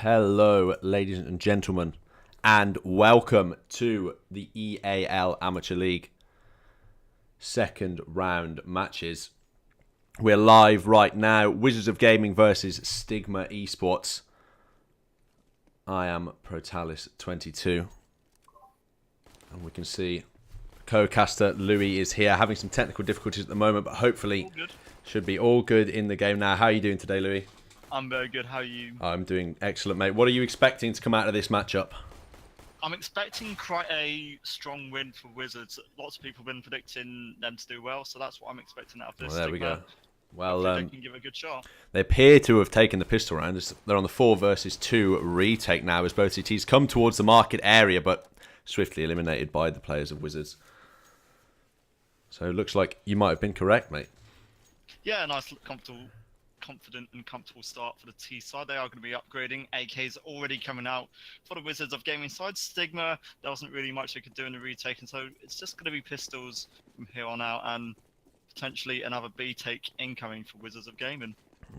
Hello, ladies and gentlemen, and welcome to the EAL Amateur League second round matches. We're live right now. Wizards of Gaming versus Stigma Esports. I am Protalis22, and we can see co-caster Louis is here, having some technical difficulties at the moment, but hopefully should be all good in the game now. How are you doing today, Louis? I'm very good. How are you? I'm doing excellent, mate. What are you expecting to come out of this matchup? I'm expecting quite a strong win for Wizards. Lots of people have been predicting them to do well, so that's what I'm expecting out of this. Well, there we go. Well, they can give it a good shot. They appear to have taken the pistol round. They're on the 4 versus 2 retake now as both CTs come towards the market area, but swiftly eliminated by the players of Wizards. So it looks like you might have been correct, mate. Yeah, a nice, confident and comfortable start for the T side. They are going to be upgrading. AK's already coming out for the Wizards of Gaming side. Stigma, there wasn't really much they could do in the retake, and so it's just going to be pistols from here on out, and potentially another B take incoming for Wizards of Gaming.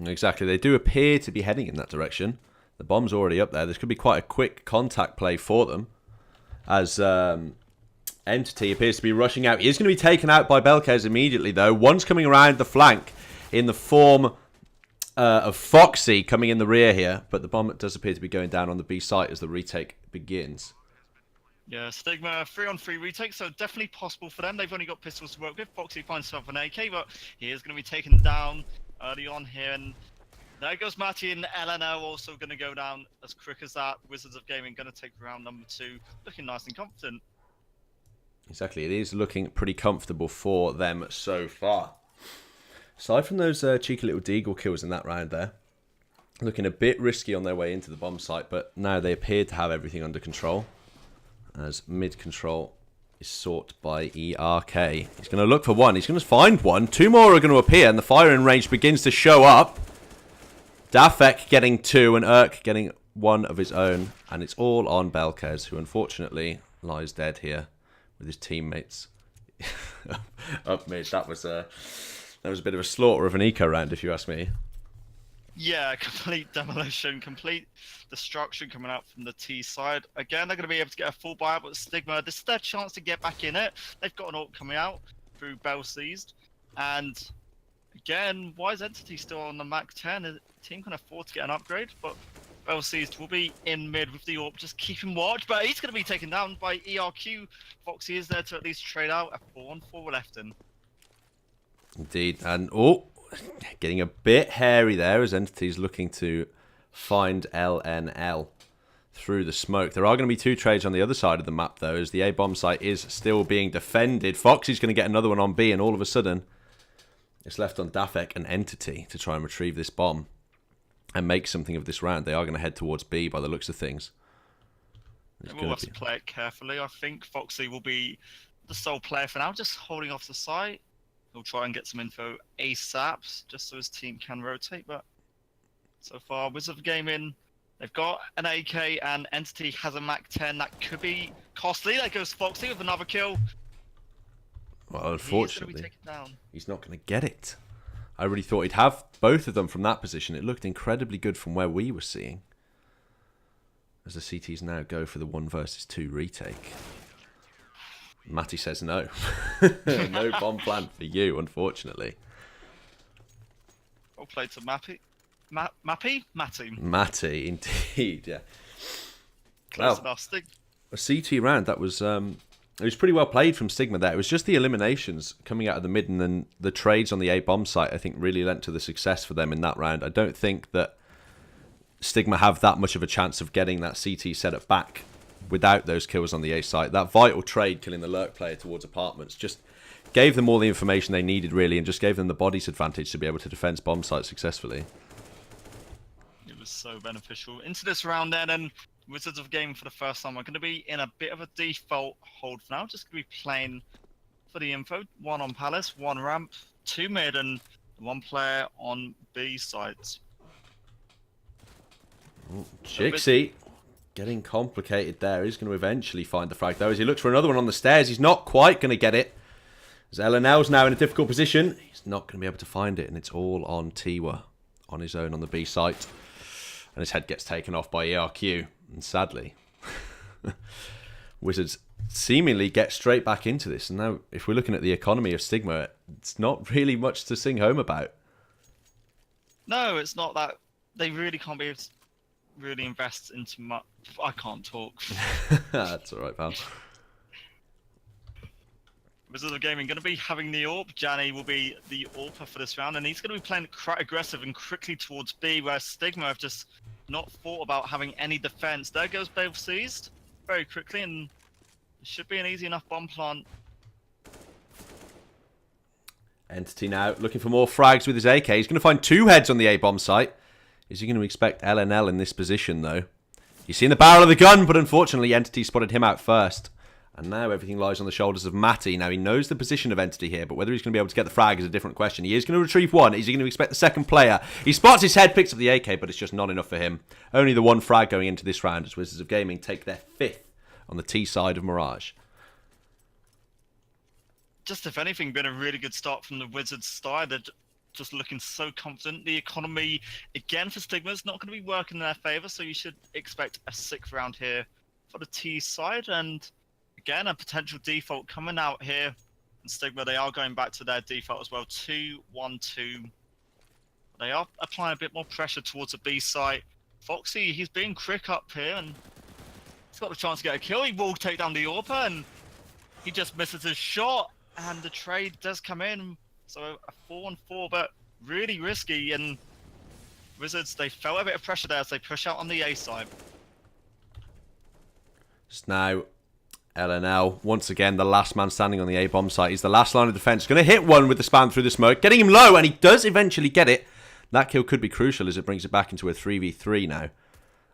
Exactly. They do appear to be heading in that direction. The bomb's already up there. This could be quite a quick contact play for them, as Entity appears to be rushing out. He is going to be taken out by Belkes immediately, though. One's coming around the flank in the form of Foxy coming in the rear here, but the bomb does appear to be going down on the B site as the retake begins. Yeah, Stigma 3-on-3 retake, so definitely possible for them. They've only got pistols to work with. Foxy finds himself an AK, but he is going to be taken down early on here. And there goes Matty, and LNO also going to go down as quick as that. Wizards of Gaming going to take round number 2, looking nice and confident. Exactly, it is looking pretty comfortable for them so far. Aside from those cheeky little deagle kills in that round there, looking a bit risky on their way into the bomb site, but now they appear to have everything under control, as mid control is sought by ERK. He's going to look for one. He's going to find one. 2 more are going to appear, and the firing range begins to show up. Dafek getting 2, and Urk getting 1 of his own, and it's all on Belkes, who unfortunately lies dead here with his teammates up mid. That was a bit of a slaughter of an eco round, if you ask me. Yeah, complete demolition, complete destruction coming out from the T side. Again, they're going to be able to get a full buyout, but Stigma, this is their chance to get back in it. They've got an ult coming out through Bell Seized. And again, why is Entity still on the Mac 10? The team can afford to get an upgrade, but Bell Seized will be in mid with the AWP, just keeping watch. But he's going to be taken down by ERQ. Foxy is there to at least trade out. A 4-on-4 left in. Indeed, and getting a bit hairy there as Entity's looking to find LNL through the smoke. There are going to be 2 trades on the other side of the map, though, as the A bomb site is still being defended. Foxy's going to get another one on B, and all of a sudden, it's left on Dafek and Entity to try and retrieve this bomb and make something of this round. They are going to head towards B by the looks of things. We'll have to play it carefully. I think Foxy will be the sole player for now, just holding off the site. He'll try and get some info ASAP, just so his team can rotate. But so far, Wizards of Gaming, they've got an AK, and Entity has a Mac 10. That could be costly. There goes Foxy with another kill. Well, unfortunately, he's not going to get it. I really thought he'd have both of them from that position. It looked incredibly good from where we were seeing. As the CTs now go for the 1 versus 2 retake. Matty says no. No bomb plan for you, unfortunately. Well played to Matty. Matty, indeed, yeah. Close enough. A CT round, that was... it was pretty well played from Stigma there. It was just the eliminations coming out of the mid, and then the trades on the A bomb site, I think, really lent to the success for them in that round. I don't think that Stigma have that much of a chance of getting that CT setup back without those kills on the A site. That vital trade, killing the lurk player towards apartments, just gave them all the information they needed, really, and just gave them the bodies advantage to be able to defend bomb sites successfully. It was so beneficial. Into this round then, and Wizards of Gaming for the first time are going to be in a bit of a default hold for now. Just going to be playing for the info. 1 on Palace, 1 ramp, 2 mid, and 1 player on B sites. Jixie getting complicated there. He's going to eventually find the frag, though, as he looks for another one on the stairs. He's not quite going to get it. As LNL's now in a difficult position. He's not going to be able to find it, and it's all on Tiwa on his own on the B site. And his head gets taken off by ERQ. And sadly, Wizards seemingly get straight back into this. And now, if we're looking at the economy of Stigma, it's not really much to sing home about. No, it's not that. They really can't be able to really invest into much. I can't talk. That's alright, pal. Wizards of Gaming going to be having the AWP. Janny will be the AWPer for this round, and he's going to be playing quite aggressive and quickly towards B, where Stigma have just not thought about having any defense. There goes both seized very quickly, and it should be an easy enough bomb plant. Entity now looking for more frags with his AK. He's going to find 2 heads on the A-bomb site. Is he going to expect LNL in this position, though? He's seen the barrel of the gun, but unfortunately Entity spotted him out first. And now everything lies on the shoulders of Matty. Now he knows the position of Entity here, but whether he's going to be able to get the frag is a different question. He is going to retrieve 1. Is he going to expect the second player? He spots his head, picks up the AK, but it's just not enough for him. Only the 1 frag going into this round as Wizards of Gaming take their 5th on the T side of Mirage. Just if anything, been a really good start from the Wizards side. They're just looking so confident. The economy, again, for Stigma is not going to be working in their favour, so you should expect a 6th round here for the T side. And again, a potential default coming out here. And Stigma, they are going back to their default as well. 2-1-2. They are applying a bit more pressure towards the B site. Foxy, he's being quick up here, and he's got the chance to get a kill. He will take down the AWPer, and he just misses his shot. And the trade does come in. So a 4-on-4, but really risky. And Wizards, they felt a bit of pressure there as they push out on the A side. It's now LNL, once again, the last man standing on the A-bomb site. He's the last line of defense. Going to hit one with the spam through the smoke, getting him low, and he does eventually get it. That kill could be crucial as it brings it back into a 3v3 now,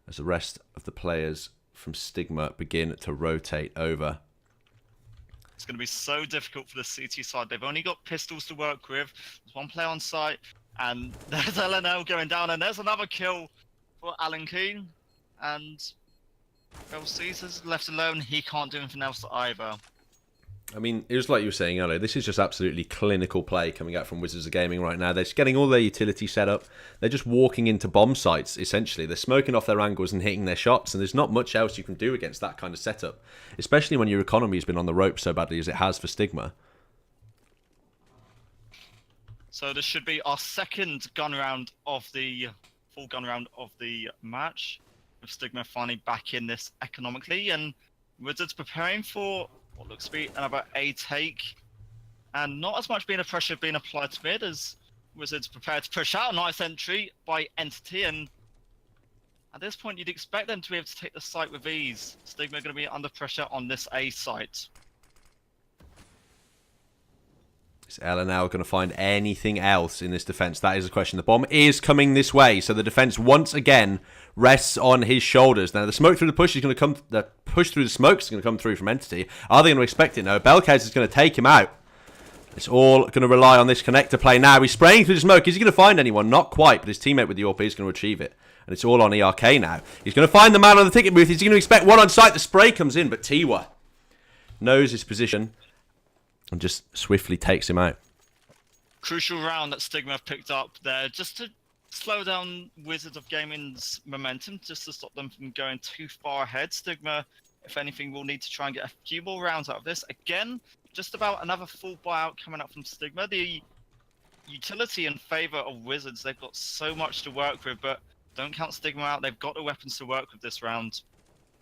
as the rest of the players from Stigma begin to rotate over. It's going to be so difficult for the CT side. They've only got pistols to work with. There's 1 player on site, and there's LNL going down, and there's another kill for Alan Keane. And Bill Caesar's left alone. He can't do anything else either. I mean, it was like you were saying earlier, this is just absolutely clinical play coming out from Wizards of Gaming right now. They're just getting all their utility set up. They're just walking into bomb sites, essentially. They're smoking off their angles and hitting their shots, and there's not much else you can do against that kind of setup, especially when your economy has been on the ropes so badly as it has for Stigma. So this should be our 2nd gun round of the full gun round of the match, with Stigma finally back in this economically, and Wizards preparing for what looks to be another A take, and not as much being a pressure being applied to mid as Wizards prepared to push out. A nice entry by Entity, and at this point you'd expect them to be able to take the site with ease. Stigma are going to be under pressure on this A site. Is LNL going to find anything else in this defense? That is the question. The bomb is coming this way, so the defense once again rests on his shoulders. Now the smoke through the push is going to come. The push through the smoke is going to come through from Entity. Are they going to expect it? No. Belkaz is going to take him out. It's all going to rely on this connector play now. He's spraying through the smoke. Is he going to find anyone? Not quite, but his teammate with the AWP is going to retrieve it. And it's all on ERK now. He's going to find the man on the ticket booth. Is he going to expect one on site? The spray comes in, but Tiwa knows his position and just swiftly takes him out. Crucial round that Stigma have picked up there, just to slow down Wizards of Gaming's momentum, just to stop them from going too far ahead. Stigma, if anything, will need to try and get a few more rounds out of this. Again, just about another full buyout coming up from Stigma. The utility in favour of Wizards, they've got so much to work with, but don't count Stigma out. They've got the weapons to work with this round,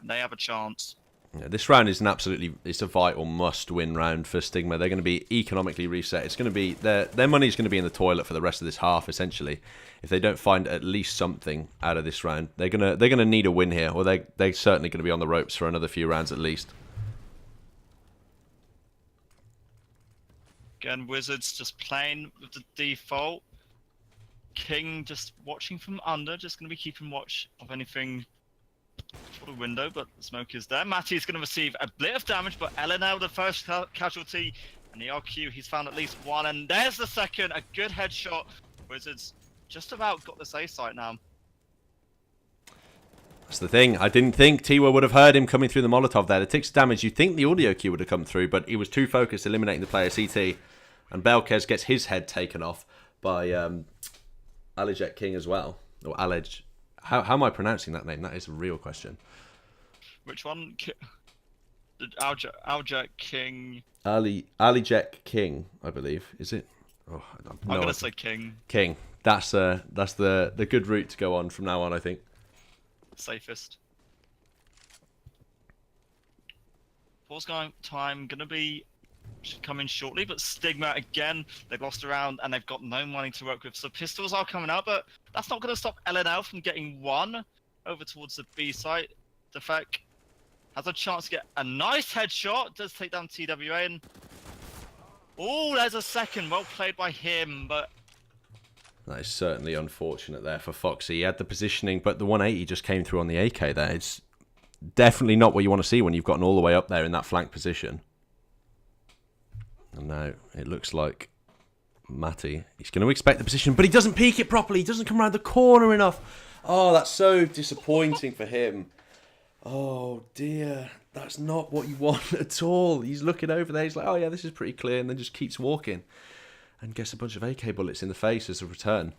and they have a chance. Yeah, this round is it's a vital must-win round for Stigma. They're going to be economically reset. It's going to be their money's going to be in the toilet for the rest of this half, essentially. If they don't find at least something out of this round, they're gonna need a win here, or they're certainly going to be on the ropes for another few rounds at least. Again, Wizards just playing with the default. King just watching from under, just going to be keeping watch of anything for the window, but the smoke is there. Matty is going to receive a bit of damage, but LNL, the first casualty, and the RQ, he's found at least 1, and there's the second, a good headshot. Wizards just about got this A site now. That's the thing. I didn't think Tiwa would have heard him coming through the Molotov there. The ticks damage, you'd think the audio cue would have come through, but he was too focused eliminating the player CT, and Belkez gets his head taken off by Alejek King as well, or How am I pronouncing that name? That is a real question. Which one? Aljak King. Ali Jack King, I believe. Is it? Oh, I'm gonna say King. King. That's the good route to go on from now on, I think. Safest. Pause time gonna be coming shortly, but Stigma again, they've lost around and they've got no money to work with. So pistols are coming out, but that's not gonna stop LNL from getting one over towards the B site. Defec has a chance to get a nice headshot, does take down TWA, and oh, there's a second. Well played by him, but that is certainly unfortunate there for Foxy. He had the positioning, but the 180 just came through on the AK there. It's definitely not what you want to see when you've gotten all the way up there in that flank position. And now it looks like Matty, he's going to expect the position, but he doesn't peek it properly. He doesn't come around the corner enough. Oh, that's so disappointing for him. Oh, dear. That's not what you want at all. He's looking over there. He's like, oh, yeah, this is pretty clear. And then just keeps walking. And gets a bunch of AK bullets in the face as a return.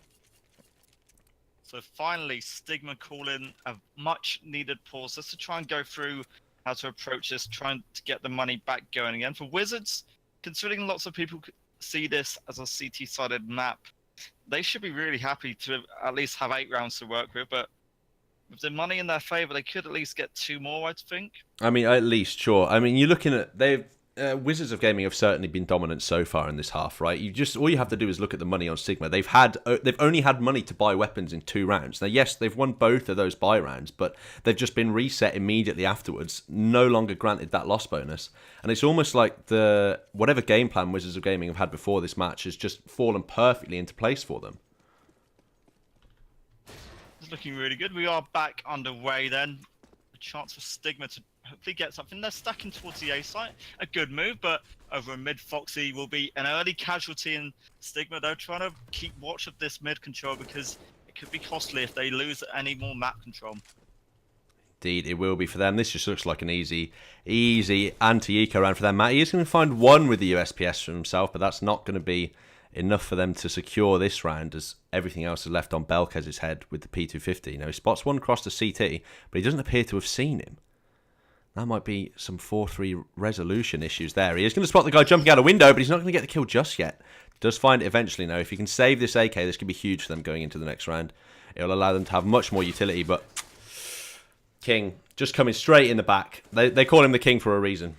So finally, Stigma calling a much-needed pause just to try and go through how to approach this, trying to get the money back going again. For Wizards, considering lots of people see this as a CT-sided map, they should be really happy to at least have 8 rounds to work with, but with the money in their favour, they could at least get 2 more, I think. I mean, at least, sure. I mean, you're looking at... Wizards of Gaming have certainly been dominant so far in this half, right? All you have to do is look at the money on Stigma. They've only had money to buy weapons in 2 rounds. Now, yes, they've won both of those buy rounds, but they've just been reset immediately afterwards, no longer granted that loss bonus. And it's almost like whatever game plan Wizards of Gaming have had before this match has just fallen perfectly into place for them. It's looking really good. We are back underway then. A chance for Stigma to hopefully get something. They're stacking towards the A site. A good move, but over in mid, Foxy will be an early casualty, in Stigma, they're trying to keep watch of this mid control because it could be costly if they lose any more map control. Indeed, it will be for them. This just looks like an easy anti-eco round for them. Matt, he is going to find one with the USPS for himself, but that's not going to be enough for them to secure this round, as everything else is left on Belkez's head with the P250. Now, he spots one across the CT, but he doesn't appear to have seen him. That might be some 4-3 resolution issues there. He is going to spot the guy jumping out a window, but he's not going to get the kill just yet. Does find it eventually now. If he can save this AK, this could be huge for them going into the next round. It'll allow them to have much more utility, but King just coming straight in the back. They call him the King for a reason.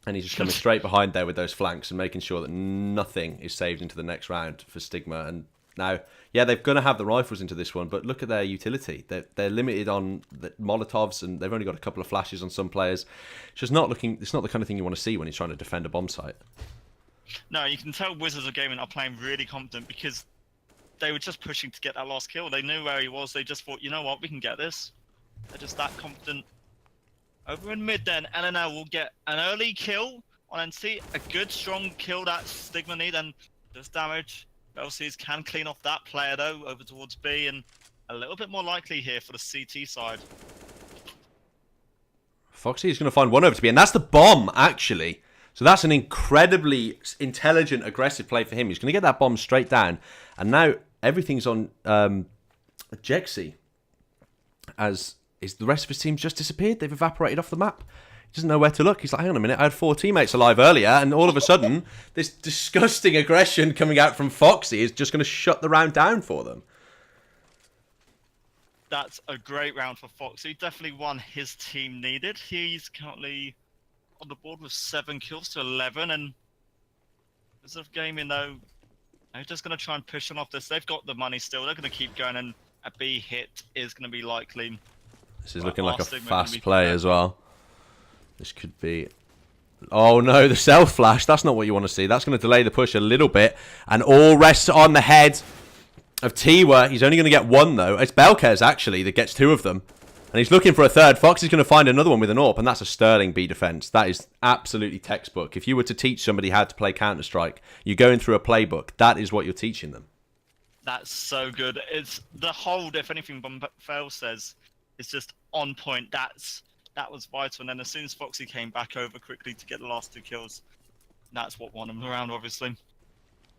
And he's just coming straight behind there with those flanks and making sure that nothing is saved into the next round for Stigma. And now, yeah, they're going to have the rifles into this one, but look at their utility. They're limited on the Molotovs, and they've only got a couple of flashes on some players. It's just not looking. It's not the kind of thing you want to see when he's trying to defend a bomb site. No, you can tell Wizards of Gaming are playing really confident because they were just pushing to get that last kill. They knew where he was. They just thought, you know what, we can get this. They're just that confident. Over in mid then, LNL will get an early kill on NC. A good, strong kill that Stigma need, and does damage. Belseas can clean off that player though, over towards B, and a little bit more likely here for the CT side. Foxy is going to find one over to B, and that's the bomb, actually. So that's an incredibly intelligent, aggressive play for him. He's going to get that bomb straight down, and now everything's on Jexy, as the rest of his team's just disappeared. They've evaporated off the map. He doesn't know where to look. He's like, hang on a minute, I had 4 teammates alive earlier, and all of a sudden, this disgusting aggression coming out from Foxy is just going to shut the round down for them. That's a great round for Foxy. Definitely one his team needed. He's currently on the board with 7 kills to 11, and Wizards of Gaming, though, they're just going to try and push on off this. They've got the money still. They're going to keep going, and a B hit is going to be likely. This is looking like a fast play as well. This could be... Oh no, the self-flash. That's not what you want to see. That's going to delay the push a little bit. And all rests on the head of Tiwa. He's only going to get 1 though. It's Belkez actually that gets 2 of them. And he's looking for a third. Fox is going to find another one with an AWP. And that's a sterling B defense. That is absolutely textbook. If you were to teach somebody how to play Counter-Strike, you're going through a playbook. That is what you're teaching them. That's so good. It's the hold, if anything Fail says, is just on point. That was vital. And then as soon as Foxy came back over quickly to get the last 2 kills, that's what won him around, obviously.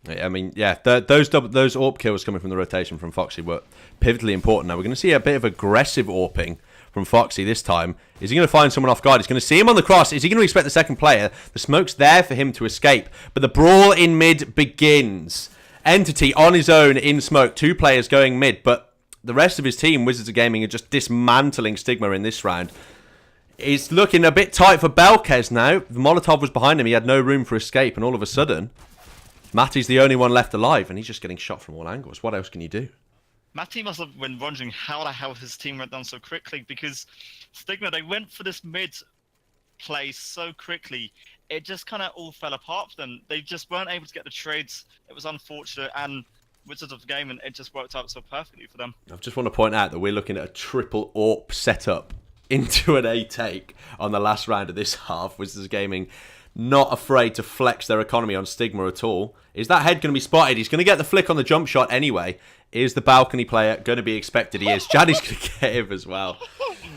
I mean, yeah, those AWP kills coming from the rotation from Foxy were pivotally important. Now we're going to see a bit of aggressive AWPing from Foxy this time. Is he going to find someone off guard? He's going to see him on the cross. Is he going to expect the second player? The smoke's there for him to escape. But the brawl in mid begins. Entity on his own in smoke. 2 players going mid. But the rest of his team, Wizards of Gaming, are just dismantling Stigma in this round. It's looking a bit tight for Belkes now. The Molotov was behind him. He had no room for escape. And all of a sudden, Matty's the only one left alive. And he's just getting shot from all angles. What else can you do? Matty must have been wondering how the hell his team went down so quickly, because Stigma, they went for this mid play so quickly. It just kind of all fell apart for them. They just weren't able to get the trades. It was unfortunate, and Wizards of Gaming, it just worked out so perfectly for them. I just want to point out that we're looking at a triple AWP setup into an A take on the last round of this half. Wizards of Gaming not afraid to flex their economy on Stigma at all. Is that head going to be spotted? He's going to get the flick on the jump shot anyway. Is the balcony player going to be expected? He is. Jani's going to get him as well.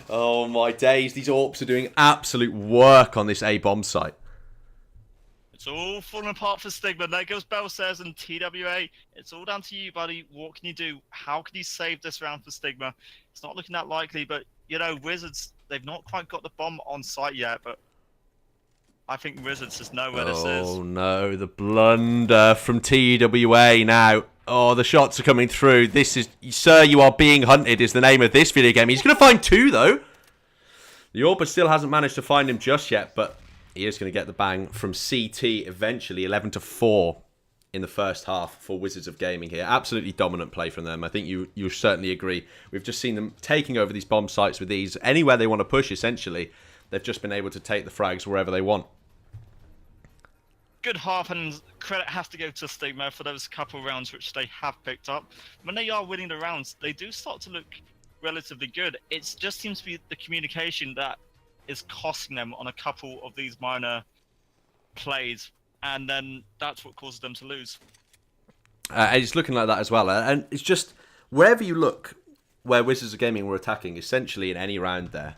Oh my days. These AWPs are doing absolute work on this A bomb site. It's all falling apart for Stigma. There goes Belsays and TWA. It's all down to you, buddy. What can you do? How can you save this round for Stigma? It's not looking that likely, but, you know, Wizards, they've not quite got the bomb on site yet, but I think Wizards just know where this is. Oh no, the blunder from TWA now. Oh, the shots are coming through. This is, Sir, You Are Being Hunted is the name of this video game. He's going to find 2, though. The AWPer still hasn't managed to find him just yet, but he is going to get the bang from CT eventually. 11-4 in the first half for Wizards of Gaming here. Absolutely dominant play from them. I think you certainly agree. We've just seen them taking over these bomb sites with ease. Anywhere they want to push, essentially, they've just been able to take the frags wherever they want. Good half, and credit has to go to Stigma for those couple rounds which they have picked up. When they are winning the rounds, they do start to look relatively good. It just seems to be the communication that is costing them on a couple of these minor plays, and then that's what causes them to lose. It's looking like that as well, and it's just wherever you look, where Wizards of Gaming were attacking, essentially in any round there,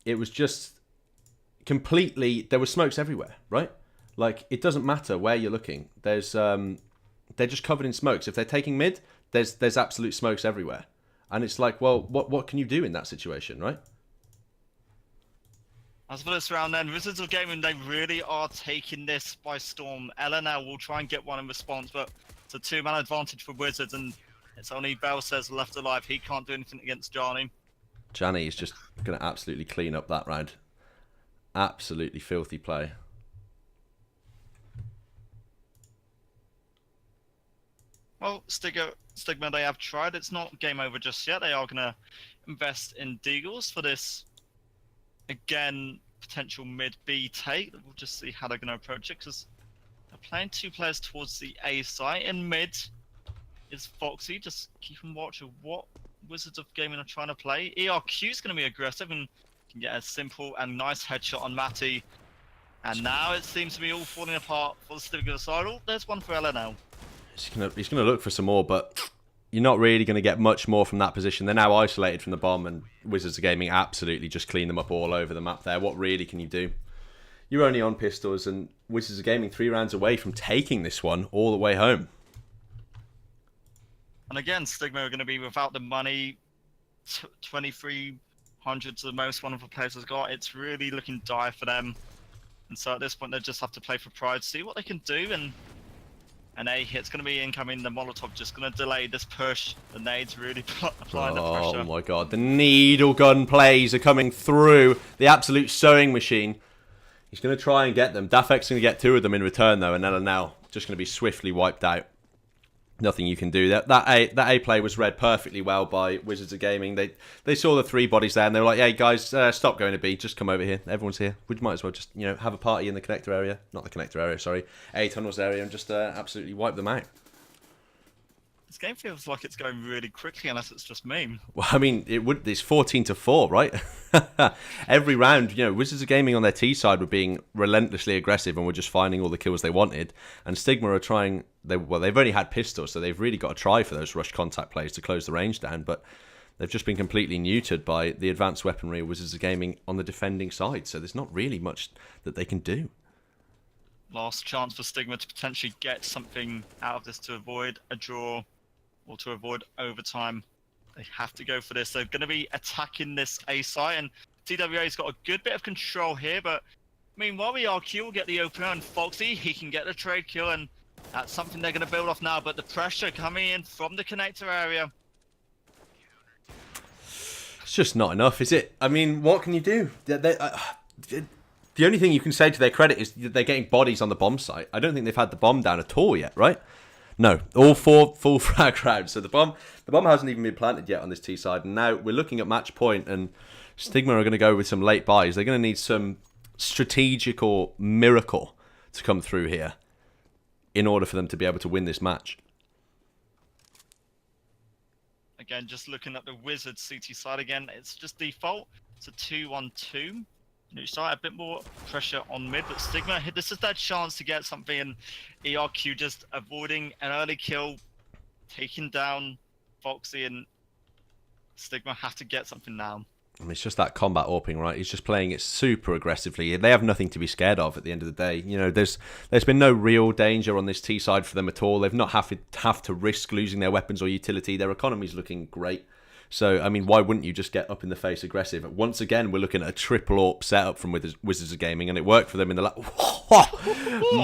it was just completely, there were smokes everywhere, right? Like, it doesn't matter where you're looking. There's they're just covered in smokes. If they're taking mid, there's absolute smokes everywhere. And it's like, well, what can you do in that situation, right? As for this round then, Wizards of Gaming, they really are taking this by storm. LNL will try and get one in response, but it's a 2-man advantage for Wizards, and it's only Belsays left alive. He can't do anything against Johnny. Johnny is just going to absolutely clean up that round. Absolutely filthy play. Well, Stigma, they have tried. It's not game over just yet. They are going to invest in Deagles for this, again, potential mid-B take. We'll just see how they're going to approach it, because they're playing 2 players towards the A site. In mid is Foxy. Just keep and watch of what Wizards of Gaming are trying to play. ERQ is going to be aggressive and can get a simple and nice headshot on Matty. And now it seems to be all falling apart for the Stigma side. Oh, there's one for LNL. He's gonna look for some more, but you're not really going to get much more from that position. They're now isolated from the bomb, and Wizards of Gaming absolutely just clean them up all over the map there. What really can you do? You're only on pistols, and Wizards of Gaming 3 rounds away from taking this one all the way home. And again, Stigma are going to be without the money. 2,300 to the most one of the players has got. It's really looking dire for them. And so at this point, they just have to play for pride, see what they can do, and an A hit's going to be incoming. The Molotov just going to delay this push. The nades really applying the pressure. Oh my god, the needle gun plays are coming through. The absolute sewing machine. He's going to try and get them. Dafek's going to get 2 of them in return though, and now just going to be swiftly wiped out. Nothing you can do. That A play was read perfectly well by Wizards of Gaming. They saw the 3 bodies there, and they were like, "Hey guys, stop going to B. Just come over here. Everyone's here. We might as well just have a party in the connector area, not the connector area, sorry, A tunnels area, and just absolutely wipe them out." This game feels like it's going really quickly, unless it's just me. Well, I mean, it's 14-4, right? Every round, Wizards of Gaming on their T side were being relentlessly aggressive and were just finding all the kills they wanted. And Stigma are trying. They've only had pistols, so they've really got to try for those rush contact plays to close the range down. But they've just been completely neutered by the advanced weaponry of Wizards of Gaming on the defending side. So there's not really much that they can do. Last chance for Stigma to potentially get something out of this to avoid a draw or to avoid overtime. They have to go for this. They're going to be attacking this A site, and TWA's got a good bit of control here, but meanwhile, ERQ will get the opener, and Foxy, he can get the trade kill, and that's something they're going to build off now, but the pressure coming in from the connector area. It's just not enough, is it? I mean, what can you do? The only thing you can say to their credit is that they're getting bodies on the bomb site. I don't think they've had the bomb down at all yet, right? No, all 4 full frag rounds. So the bomb hasn't even been planted yet on this T side. And now we're looking at match point, and Stigma are going to go with some late buys. They're going to need some strategic or miracle to come through here in order for them to be able to win this match. Again, just looking at the Wizards CT side again, it's just default. It's a 2-1-2. New side, a bit more pressure on mid, but Stigma, this is their chance to get something, and ERQ just avoiding an early kill, taking down Foxy, and Stigma have to get something now. I mean, it's just that combat AWPing, right? He's just playing it super aggressively. They have nothing to be scared of at the end of the day. You know, there's been no real danger on this T side for them at all. They've not have to risk losing their weapons or utility. Their economy's looking great. So, I mean, why wouldn't you just get up in the face aggressive? Once again, we're looking at a triple AWP setup from Wizards of Gaming, and it worked for them in the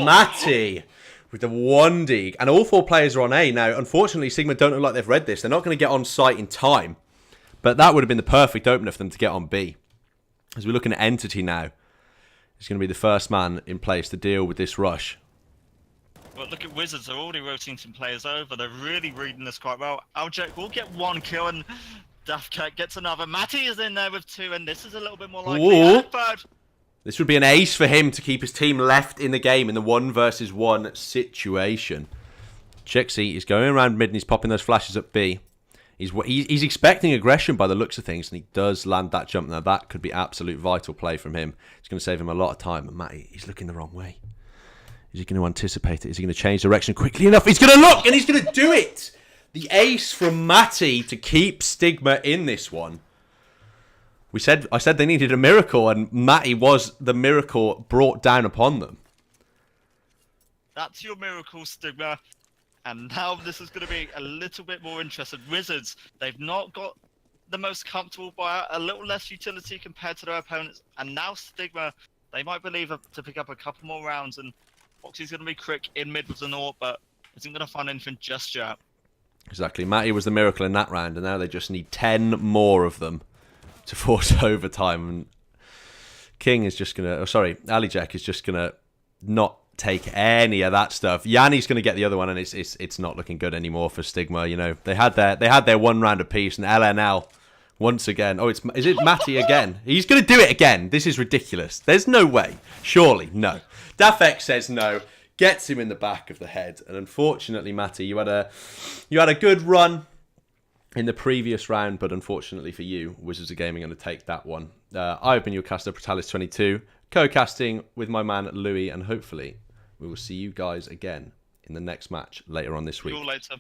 Matty with the 1D. And all 4 players are on A. Now, unfortunately, Sigma don't look like they've read this. They're not going to get on site in time. But that would have been the perfect opener for them to get on B. As we're looking at Entity now, he's going to be the first man in place to deal with this rush. Well, look at Wizards. They're already rotating some players over. They're really reading this quite well. Aljek will get 1 kill, and Dafcat gets another. Matty is in there with 2, and this is a little bit more likely. This would be an ace for him to keep his team left in the game in the 1 versus 1 situation. Chixie is going around mid, and he's popping those flashes at B. He's expecting aggression by the looks of things, and he does land that jump. Now, that could be absolute vital play from him. It's going to save him a lot of time. And Matty, he's looking the wrong way. Is he going to anticipate it? Is he going to change direction quickly enough? He's going to look, and he's going to do it! The ace from Matty to keep Stigma in this one. I said they needed a miracle, and Matty was the miracle brought down upon them. That's your miracle, Stigma. And now this is going to be a little bit more interesting. Wizards, they've not got the most comfortable buyer, a little less utility compared to their opponents. And now Stigma, they might believe to pick up a couple more rounds. And Foxy's going to be quick in mid with the Naught, but isn't going to find anything just yet. Exactly. Matty was the miracle in that round, and now they just need 10 more of them to force overtime. And King is just going to... Oh, sorry. Alijek is just going to not take any of that stuff. Yanni's going to get the other one, and it's not looking good anymore for Stigma. You know, they had their 1 round apiece, and LNL once again. Oh, is it Matty again? He's going to do it again. This is ridiculous. There's no way. Surely no. Dafex says no. Gets him in the back of the head, and unfortunately, Matty, you had a good run in the previous round, but unfortunately for you, Wizards of Gaming going to take that one. I've been your caster, Pratalis22, co-casting with my man Louis, and hopefully we will see you guys again in the next match later on this week. See you all later.